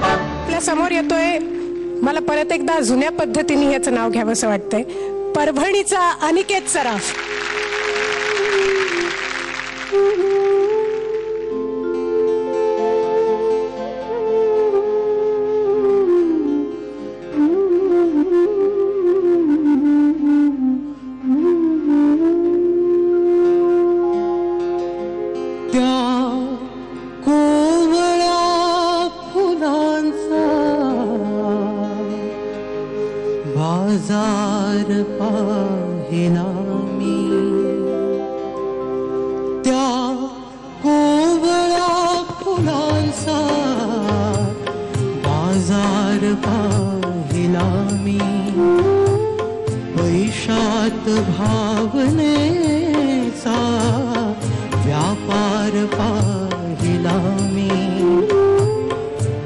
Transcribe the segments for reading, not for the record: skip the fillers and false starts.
आपल्या समोर येतोय, मला परत एकदा जुन्या पद्धतीने याचं नाव घ्यावं असं वाटतंय, परभणीचा अनिकेत सराफ. बाजार पाहिला मी त्या कोवळ्या फुलांचा, बाजार पाहिला मी पैशात भावनेचा व्यापार पाहिला मी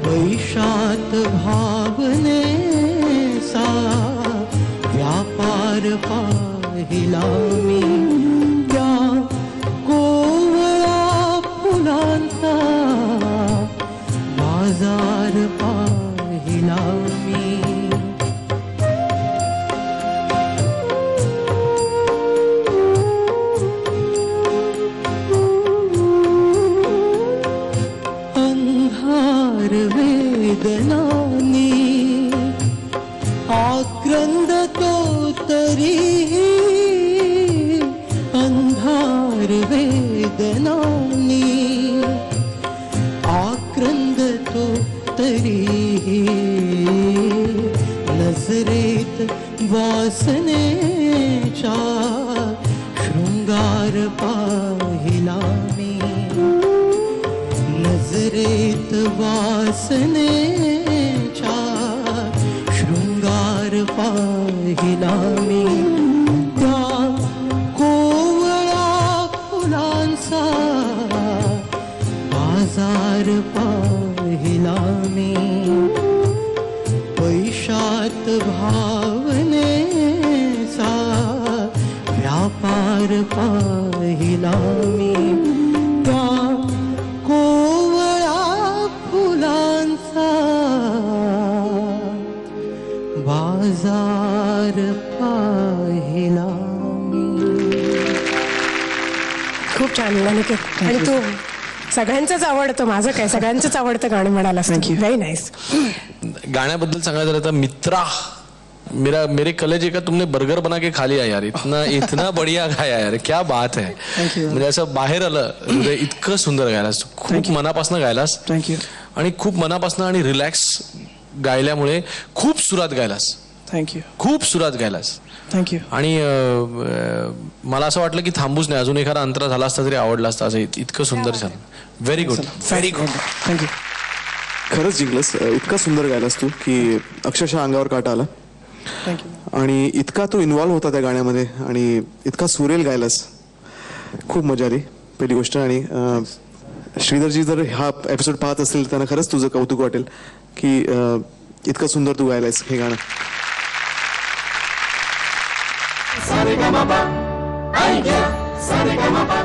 पैशात भावनेचा व्यापार पाहिला मी त्या कोवळ्या फुलांचा बाजार पाहिला मी. अंधार वेदनानी आक्रंद तो तरीही, अंधार वेदनानी आक्रंद तो तरीही नजरेत वासनेचा शृंगार पाहिला मी नजरेत वासनेचा शृंगार पाहिला मी त्या कोवळ्या फुलांचा बाजार पाहिला मी पैशात भावनेचा व्यापार पाहिला मी त्या कोवळ्या फुलांचा बाजार पाहिला मी. खूप छान अनिकेत, आणि तू सगळ्यांचंच आवडतं, माझं काय सगळ्यांचंच आवडतं गाणं म्हणालास. Very nice. गाण्याबद्दल सांगायचं झालं तर मित्रा मेरे कलेजे का तुमने बर्गर बना के खा लिया यार, इतना बढ़िया गाया यार, क्या बात है. म्हणजे असं बाहेर आलं हृदय, इतकं सुंदर गायलास, खूप मनापासून गायलास. थँक्यू. आणि खूप मनापासून आणि रिलॅक्स गायल्यामुळे खूप सुरात गायलास. थँक्यू. खूप सुरात गायलास. थँक्यू. आणि मला असं वाटलं की थांबूच नाही, अजून एखादा अंतरा झाला असता तरी आवडला असता. असं इतकं सुंदर छान. Very good, very good. Thank you. खरंच जिंकलंस, इतका सुंदर गायलास तू की अक्षरशः अंगावर काटा आला. थँक्यू. आणि इतका तू इन्व्हॉल्व्ह होता त्या गाण्यामध्ये आणि इतका सुरेल गायलास, खूप मजा आली पहिली गोष्ट. आणि श्रीधरजी जर हा एपिसोड पाहत असतील तर त्यांना खरंच तुझं कौतुक वाटेल की इतकं सुंदर तू गायलायस हे गाणं. Sa re ga ma pa, ai ga, sa re ga ma pa.